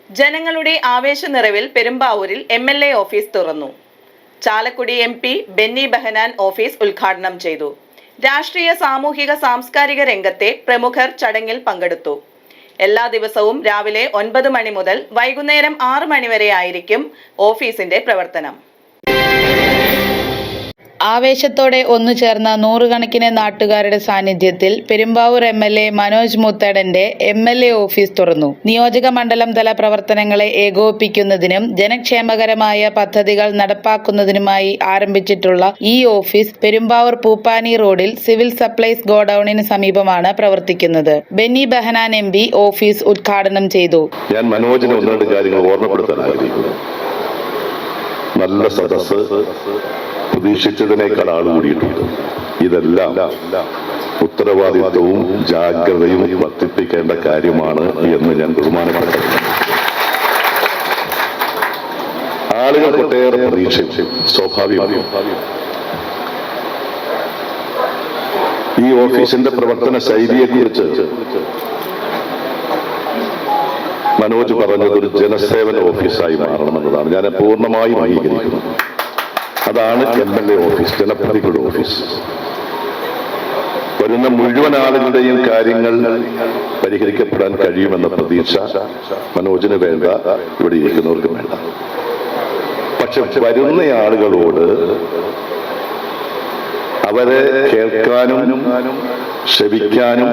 ജനങ്ങളുടെ ആവേശനിറവിൽ പെരുമ്പാവൂരിൽ MLA office തുറന്നു. ചാലക്കുടി MP ബെന്നി ബെഹനാൻ ഓഫീസ് ഉദ്ഘാടനം ചെയ്തു. രാഷ്ട്രീയ, സാമൂഹിക, സാംസ്കാരിക രംഗത്തെ പ്രമുഖർ ചടങ്ങിൽ പങ്കെടുത്തു. എല്ലാ ദിവസവും രാവിലെ 9 മണി മുതൽ വൈകുന്നേരം 6 മണി വരെ ആയിരിക്കും ഓഫീസിന്റെ പ്രവർത്തനം. ആവേശത്തോടെ ഒന്നുചേർന്ന നൂറുകണക്കിന് നാട്ടുകാരുടെ സാന്നിധ്യത്തിൽ പെരുമ്പാവൂർ MLA മനോജ് മുത്തേടന്റെ MLA ഓഫീസ് തുറന്നു. നിയോജക മണ്ഡലം തല പ്രവർത്തനങ്ങളെ ഏകോപിപ്പിക്കുന്നതിനും ജനക്ഷേമകരമായ പദ്ധതികൾ നടപ്പാക്കുന്നതിനുമായി ആരംഭിച്ചിട്ടുള്ള ഈ ഓഫീസ് പെരുമ്പാവൂർ പൂപ്പാനി റോഡിൽ സിവിൽ സപ്ലൈസ് ഗോഡൌണിന് സമീപമാണ് പ്രവർത്തിക്കുന്നത്. ബെന്നി ബെഹനാൻ MP ഓഫീസ് ഉദ്ഘാടനം ചെയ്തു. ഞാൻ മനോജിനെ ഒന്ന് രണ്ട് കാര്യങ്ങൾ ഓർമ്മപ്പെടുത്താൻ ആഗ്രഹിക്കുന്നു. നല്ല സദസ്സ്, പ്രതീക്ഷിച്ചതിനേക്കാൾ ആൾ കൂടിയിട്ടുണ്ട്. ഇതെല്ലാം ഉത്തരവാദിത്വവും ജാഗ്രതയും വർദ്ധിപ്പിക്കേണ്ട കാര്യമാണ് എന്ന് ഞാൻ ബഹുമാനപ്പെടുത്തുന്നു. ആളുകൾ ഒട്ടേറെ പ്രതീക്ഷിച്ചു, സ്വാഭാവികമാണ്. ഈ ഓഫീസിന്റെ പ്രവർത്തന ശൈലിയെക്കുറിച്ച് മനോജ് പറഞ്ഞത് ഒരു ജനസേവന ഓഫീസായി മാറണമെന്നതാണ്. ഞാൻ പൂർണ്ണമായും അംഗീകരിക്കുന്നു. അതാണ് MLA ഓഫീസ്, ജനപ്രതിനിധികളുടെ ഓഫീസ്. വരുന്ന മുഴുവൻ ആളുകളുടെയും കാര്യങ്ങൾ പരിഹരിക്കപ്പെടാൻ കഴിയുമെന്ന പ്രതീക്ഷ മനോജിന് വേണ്ട, ഇവിടെ ഇരിക്കുന്നവർക്ക് വേണ്ട. പക്ഷെ വരുന്ന ആളുകളോട് അവരെ കേൾക്കാനും ശ്രവിക്കാനും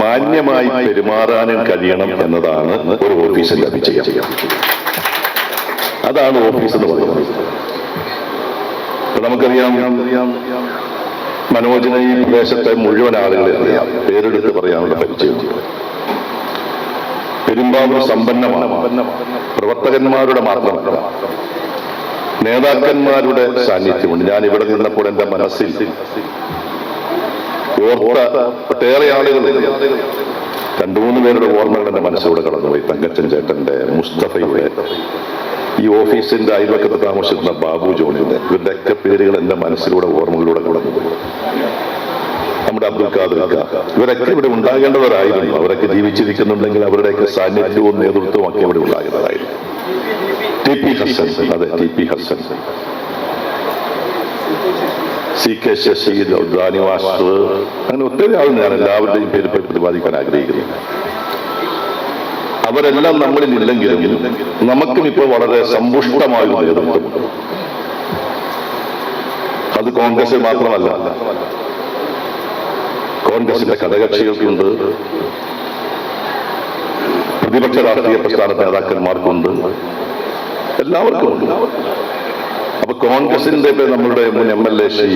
മാന്യമായി പെരുമാറാനും കഴിയണം എന്നതാണ് ഒരു ഓഫീസിന്റെ വിജയം. അതാണ് ഓഫീസ് എന്ന് പറയുന്നത്. നമുക്കറിയാം, മനോജിനെ ഈ പ്രദേശത്തെ മുഴുവൻ ആളുകളെ അറിയാം, പേരെടുത്ത് പറയാനുള്ള പരിചയമുണ്ട്. പെരുമ്പാവൂർ സമ്പന്നമാണ്. പ്രവർത്തകന്മാരുടെ മാത്രമല്ല, നേതാക്കന്മാരുടെ സാന്നിധ്യമുണ്ട്. ഞാൻ ഇവിടെ നിന്നപ്പോൾ എന്റെ മനസ്സിൽ ഓർത്ത ഒട്ടേറെ ആളുകൾ, 2-3 പേരുടെ ഓർമ്മകൾ എന്റെ മനസ്സിലൂടെ കടന്നുപോയി. തങ്കച്ചൻ ചേട്ടന്റെ, മുസ്തഫയുടെ, ഈ ഓഫീസിന്റെ അയൽവക്കത്ത് താമസിക്കുന്ന ബാബു ജോണിന്റെ, ഇവരുടെയൊക്കെ പേരുകൾ എന്റെ മനസ്സിലൂടെ ഓർമ്മകളിലൂടെ കടന്നുപോയി. നമ്മുടെ അബ്ദുൽ ഖാദർ, ഇവരൊക്കെ ഇവിടെ ഉണ്ടാകേണ്ടവരായിരുന്നു. അവരൊക്കെ ജീവിച്ചിരിക്കുന്നുണ്ടെങ്കിൽ അവരുടെയൊക്കെ സാന്നിധ്യവും നേതൃത്വവും ഒക്കെ ഇവിടെ ഉണ്ടാകേണ്ടതായിരുന്നു. TP ഹസൻ, അതെ, TP ഹസൻ, CK ശശി, ദാനിവാസ്, അങ്ങനെ ഒത്തിരി ആളുകൾ ഞാൻ എല്ലാവരുടെയും പേര് പ്രതിപാദിക്കാൻ ആഗ്രഹിക്കുന്നു. അവരെല്ലാം നമ്മളിൽ ഇല്ലെങ്കിലും നമുക്കും ഇപ്പോൾ വളരെ സമ്പുഷ്ടമായ നേതൃത്വമുണ്ട്. അത് കോൺഗ്രസിൽ മാത്രമല്ല, കോൺഗ്രസിന്റെ ഘടകകക്ഷികൾക്കുണ്ട്, പ്രതിപക്ഷ രാഷ്ട്രീയ പ്രസ്ഥാന നേതാക്കന്മാർക്കുണ്ട്, എല്ലാവർക്കും ഉണ്ട്. അപ്പൊ കോൺഗ്രസിന്റെ നമ്മളുടെ മുൻ MLA ശ്രീ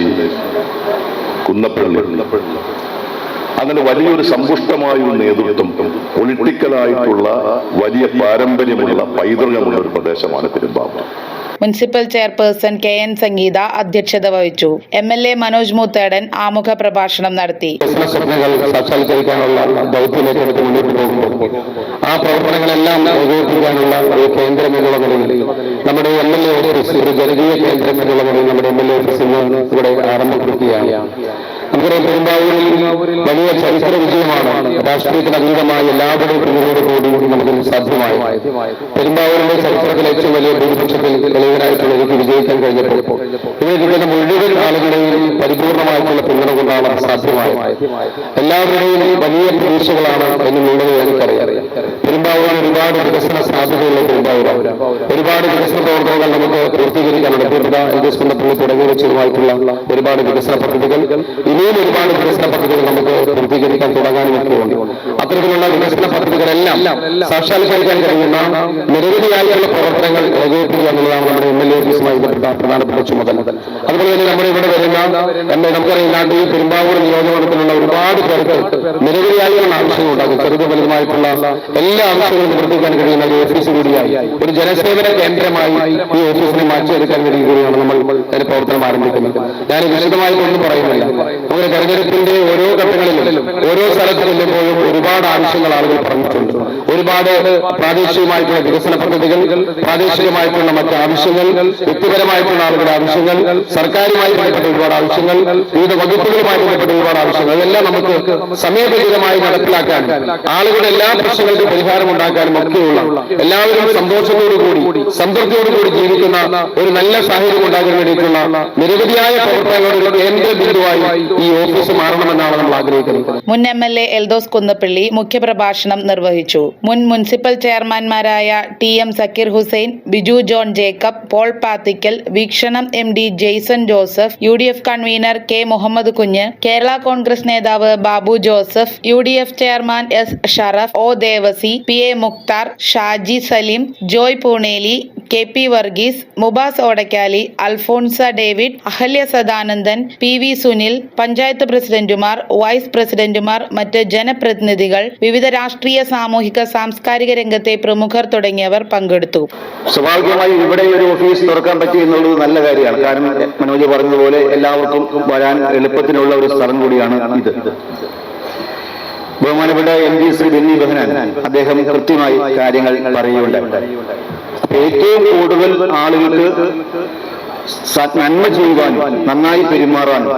കുന്നപ്പള്ളി, അങ്ങനെ വലിയൊരു സമ്പുഷ്ടമായ ഒരു നേതൃത്വം, പൊളിറ്റിക്കലായിട്ടുള്ള വലിയ പാരമ്പര്യമുള്ള പൈതൃകമുള്ള ഒരു പ്രദേശമാണ് പെരുമ്പാവൂർ. മുനിസിപ്പൽ ചെയർപേഴ്സൺ KN സംഗീത അധ്യക്ഷത വഹിച്ചു. MLA മനോജ് മുത്തേടൻ ആമുഖ പ്രഭാഷണം നടത്തി. സാക്ഷാത്കരിക്കാനുള്ള ദൗത്യത്തിലേക്ക് മുന്നോട്ട് പോകുമ്പോൾ ആ പ്രവർത്തനങ്ങളെല്ലാം ഏകോപിപ്പിക്കാനുള്ള ഒരു കേന്ദ്രം എന്നുള്ള നിലയിൽ നമ്മുടെ MLA ഓഫീസ് ഒരു ജനകീയ കേന്ദ്രം എന്നുള്ള നിലയിൽ നമ്മുടെ MLA ഓഫീസ് ഇവിടെ ആരംഭിക്കുകയാണ്. നമുക്കറിയാം, പെരുമ്പാവൂരിൽ വലിയ ചരിത്ര വിജയമാണ്. രാഷ്ട്രീയത്തിന് അതീതമായ എല്ലാവരുടെയും പിന്തുണയോടുകൂടി നമുക്ക് സാധ്യമായി. പെരുമ്പാവൂരിന്റെ ചരിത്രത്തിൽ ഏറ്റവും വലിയ ഭൂരിപക്ഷത്തിൽ ഇളയവരായിട്ടുള്ള എനിക്ക് വിജയിക്കാൻ കഴിഞ്ഞപ്പോൾ ഇവരിക്കുന്ന മുഴുവൻ ആളുകളെയും പരിപൂർണമായിട്ടുള്ള പിന്തുണ കൊണ്ടാണ് സാധ്യമായത്. എല്ലാവരുടെയും വലിയ പ്രതീക്ഷകളാണ് എന്നുള്ളത് എനിക്കറിയാം. പെരുമ്പാവൂരിൽ ഒരുപാട് വികസന സാധ്യതയുള്ള പെരുമ്പാവൂരാണ്. ഒരുപാട് വികസന പ്രവർത്തനങ്ങൾ നമുക്ക് പൂർത്തീകരിക്കാനുണ്ട്. LDS തുടങ്ങി വെച്ചതുമായിട്ടുള്ള ഒരുപാട് വികസന പദ്ധതികൾ, ഇനിയും ഒരുപാട് വികസന പദ്ധതികൾ നമുക്ക് പൂർത്തീകരിക്കാൻ തുടങ്ങാനും ഒക്കെയുണ്ട്. അത്തരത്തിലുള്ള വികസന പദ്ധതികളെല്ലാം സാക്ഷാത്കരിക്കാൻ കഴിയുന്ന നിരവധിയായിട്ടുള്ള പ്രവർത്തനങ്ങൾ ഏകോപിപ്പിക്കുക എന്നുള്ളതാണ് നമ്മുടെ MLA ഓഫീസുമായി ബന്ധപ്പെട്ട പ്രധാനപ്പെട്ട ചുമതല. അതുപോലെ തന്നെ നമ്മുടെ ഇവിടെ വരുന്ന നമുക്കറിയാം, ഈ പെരുമ്പാവൂർ നിയോജകമണ്ഡലത്തിലുള്ള ഒരുപാട് പേർക്ക് നിരവധിയായിട്ടുള്ള ആവശ്യങ്ങളുണ്ടാകും. ചെറുതും വലുതുമായിട്ടുള്ള എല്ലാ ആവശ്യങ്ങളും നിവർത്തിക്കാൻ കഴിയുന്ന ഒരു ഓഫീസ് കൂടിയായി, ഒരു ജനസേവന കേന്ദ്രമായി ഈ ഓഫീസിനെ മാറ്റിയെടുക്കാൻ കഴിയുകയാണ് നമ്മൾ അതിന്റെ പ്രവർത്തനം ആരംഭിക്കുന്നത്. ഞാൻ വിശദമായിട്ടൊന്നും പറയുന്നില്ല. നമ്മുടെ തെരഞ്ഞെടുപ്പിന്റെ ഓരോ ഘട്ടങ്ങളിലും ഓരോ സ്ഥലത്ത് ചെല്ലുമ്പോഴും ഒരുപാട് ആവശ്യങ്ങൾ ആളുകൾ പറഞ്ഞിട്ടുണ്ട്. ഒരുപാട് പ്രാദേശികമായിട്ടുള്ള വികസന പദ്ധതികൾ, പ്രാദേശികമായിട്ടുള്ള മറ്റ് ആവശ്യങ്ങൾ, വ്യക്തിപരമായിട്ടുള്ള ആളുകളുടെ ആവശ്യങ്ങൾ, സർക്കാരുമായി ബന്ധപ്പെട്ട ഒരുപാട് ആവശ്യങ്ങൾ, വിവിധ വകുപ്പുകളുമായി ബന്ധപ്പെട്ട ഒരുപാട് ആവശ്യങ്ങൾ, ഇതെല്ലാം നമുക്ക് സമയബന്ധിതമായി നടപ്പിലാക്കാൻ, ആളുകളുടെ എല്ലാ പ്രശ്നങ്ങൾക്കും പരിഹാരം ഉണ്ടാക്കാനും ഒക്കെയുള്ള എല്ലാവരും സന്തോഷത്തോടുകൂടി സംതൃപ്തിയോടുകൂടി ജീവിക്കുന്ന ഒരു നല്ല സാഹചര്യം ഉണ്ടാക്കാൻ വേണ്ടിയിട്ടുള്ള നിരവധിയായ പ്രവർത്തനങ്ങളുടെ ഒരു കേന്ദ്ര ബിന്ദുവായി ഈ ഓഫീസ് മാറണമെന്നാണ് നമ്മൾ ആഗ്രഹിക്കുന്നത്. മുൻ MLA എൽദോസ് കുന്നപ്പള്ളി മുഖ്യപ്രഭാഷണം നിർവഹിച്ചു. മുൻ മുനിസിപ്പൽ ചെയർമാൻമാരായ TM Zakir Hussain, Biju John Jacob, Paul Pathikkal, Veekshanam MD Jaison Joseph, UDF convener K Muhammad Kunju, Kerala Congress നേതാവ് Babu Joseph, UDF chairman S Sharaf, O Devassy, PA Mukthar, Shaji Saleem, Joy Pooneli, KP Varghese, Mubas Odakkali, Alphonsa David, Ahalya Sadanandan, PV Sunil, panchayat പ്രസിഡന്റുമാർ, വൈസ് പ്രസിഡന്റുമാർ, മറ്റ് ജനപ്രതിനിധികൾ, വിവിധ രാഷ്ട്രീയ, സാമൂഹിക, സാംസ്കാരിക രംഗത്തെ പ്രമുഖർ തുടങ്ങിയവർ പങ്കെടുത്തു. സ്വാഭാവികമായി ഇവിടെ ഒരു ഓഫീസ് തുറക്കാൻ പറ്റി എന്നുള്ളത് നല്ല കാര്യമാണ്. കാരണം മനോജ് പറഞ്ഞതുപോലെ എല്ലാവർക്കും വരാൻ എളുപ്പത്തിനുള്ള ഒരു സ്ഥലം കൂടിയാണ് ഇത്. ബഹുമാനപ്പെട്ട MD ശ്രീ ബെന്നി ബെഹനാൻ അദ്ദേഹം കൃത്യമായി കാര്യങ്ങൾ പറയുകയുണ്ടായി. ഏറ്റവും കൂടുതൽ ആളുകൾക്ക് നന്മ ചെയ്യുവാനും നന്നായി പെരുമാറാനും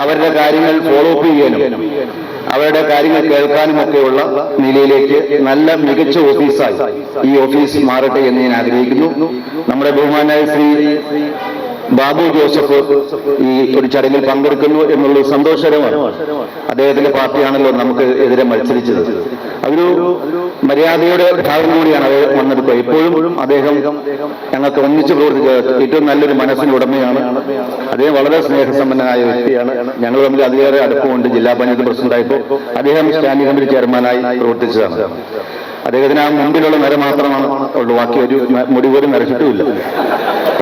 അവരുടെ കാര്യങ്ങൾ ഫോളോ അപ്പ് ചെയ്യാനും അവരുടെ കാര്യങ്ങൾ കേൾക്കാനും ഒക്കെയുള്ള നിലയിലേക്ക് നല്ല മികച്ച ഓഫീസായി ഈ ഓഫീസ് മാറട്ടെ എന്ന് ഞാൻ ആഗ്രഹിക്കുന്നു. നമ്മുടെ ബഹുമാനായ ശ്രീ ബാബു ജോസഫ് ഈ ഒരു ചടങ്ങിൽ പങ്കെടുക്കുന്നു എന്നുള്ളത് സന്തോഷകരമാണ്. അദ്ദേഹത്തിന്റെ പാർട്ടിയാണല്ലോ നമുക്ക് എതിരെ മത്സരിച്ചത്. അതൊരു മര്യാദയുടെ ഭാഗം കൂടിയാണ് അത് വന്നെടുക്കുക. ഇപ്പോഴും അദ്ദേഹം ഞങ്ങൾക്ക് ഒന്നിച്ച് പ്രവർത്തിക്കുക ഏറ്റവും നല്ലൊരു മനസ്സിന് ഉടമയാണ്. അദ്ദേഹം വളരെ സ്നേഹസമ്പന്നനായ വ്യക്തിയാണ്. ഞങ്ങൾ തമ്മിൽ അതിലേറെ അടുപ്പമുണ്ട്. ജില്ലാ പഞ്ചായത്ത് പ്രസിഡന്റായപ്പോൾ അദ്ദേഹം സ്റ്റാൻഡിംഗ് കമ്മിറ്റി ചെയർമാനായി പ്രവർത്തിച്ചതാണ്. അദ്ദേഹത്തിന് ആ മുമ്പിലുള്ള നിര മാത്രമാണ് ഉള്ളൂ, ബാക്കി ഒരു മുടി പോലും നരച്ചിട്ടുമില്ല.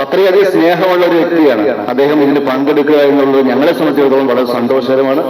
അത്രയധികം സ്നേഹമുള്ള ഒരു വ്യക്തിയാണ് അദ്ദേഹം. ഇതിന് പങ്കെടുക്കുക എന്നുള്ളത് ഞങ്ങളെ സംബന്ധിച്ചിടത്തോളം വളരെ സന്തോഷകരമാണ്.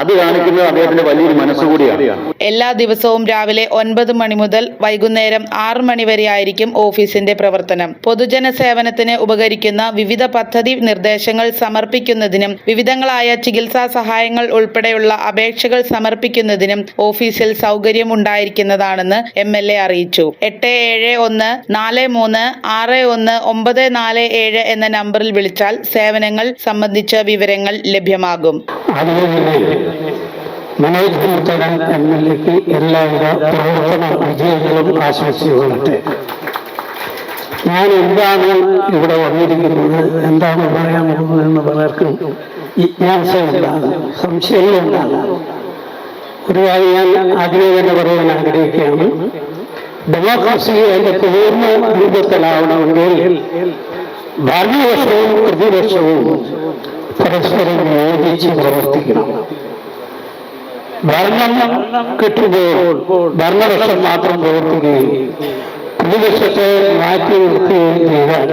അത് കാണിക്കുന്നത് അദ്ദേഹത്തിന്റെ വലിയൊരു മനസ്സുകൂടിയാണ്. എല്ലാ ദിവസവും രാവിലെ 9 മണി മുതൽ വൈകുന്നേരം 6 മണി വരെ ആയിരിക്കും ഓഫീസിന്റെ പ്രവർത്തനം. പൊതുജന സേവനത്തിന് ഉപകരിക്കുന്ന വിവിധ പദ്ധതി നിർദ്ദേശങ്ങൾ സമർപ്പിക്കുന്നതിനും വിവിധങ്ങളായ ചികിത്സാ സഹായങ്ങൾ ഉൾപ്പെടെയുള്ള അപേക്ഷകൾ സമർപ്പിക്കുന്നതിനും ഓഫീസിൽ സൗകര്യം ഉണ്ടായിരിക്കുന്നതാണെന്ന് MLA അറിയിച്ചു. 87143619447 എന്ന നമ്പറിൽ വിളിച്ചാൽ സേവനങ്ങൾ സംബന്ധിച്ച വിവരങ്ങൾ ലഭ്യമാകും. മനോജ് മുത്തടൻ MLAക്ക് എല്ലാവിധ പ്രവർത്തന വിജയങ്ങളും ആശംസിച്ചുകൊള്ളട്ടെ. ഞാൻ എന്താണ് ഇവിടെ വന്നിരിക്കുന്നത്, എന്താണ് പറയാൻ പോകുന്നതെന്ന് പലർക്കും ജിജ്ഞാസയുണ്ടാകും, സംശയങ്ങളുണ്ടാകും. ഒരു കാര്യം ഞാൻ ആദ്യമേ തന്നെ പറയാൻ ആഗ്രഹിക്കുകയാണ്. ഡെമോക്രസി അതിന്റെ പൂർണ്ണ രൂപത്തിലാവണമെങ്കിൽ ഭരണപക്ഷവും പ്രതിപക്ഷവും പരസ്പരം യോജിച്ച് പ്രവർത്തിക്കണം. ഭരണം കിട്ടുമ്പോൾ ഭരണപക്ഷം മാത്രം പ്രവർത്തിക്കുകയും പ്രതിപക്ഷത്തെ മാറ്റി നിർത്തുകയും ചെയ്താൽ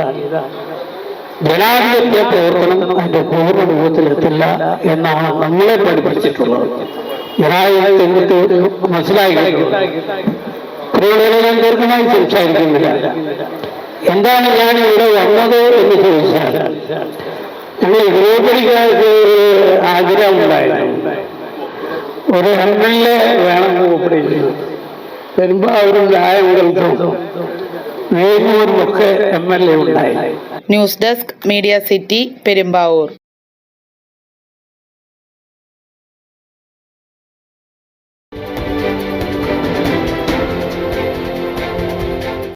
ജനാധിപത്യ പ്രവർത്തനം അതിന്റെ പൂർണ്ണ രൂപത്തിലെത്തില്ല എന്നാണ് നമ്മളെ പഠിപ്പിച്ചിട്ടുള്ളത്. ജനാധിപത്യത്തെ മനസ്സിലാക്കിയിട്ടുണ്ട്. ഞാൻ ദീർഘമായി സംസാരിക്കുന്നില്ല. എന്താണ് ഞാൻ ഇവിടെ വന്നത് എന്ന് ചോദിച്ചാൽ, ഞങ്ങൾ ഗ്രൂപ്പടിക്കാർക്ക് ആഗ്രഹമുണ്ടായിരുന്നു. ഒരു MLA വേണം ഗ്രൂപ്പടിക്ക്. പെരുമ്പാവൂരും രായമുതൽക്കും വേഗൂരിലൊക്കെ MLA ഉണ്ടായി. News desk, media city, Perumbavoor.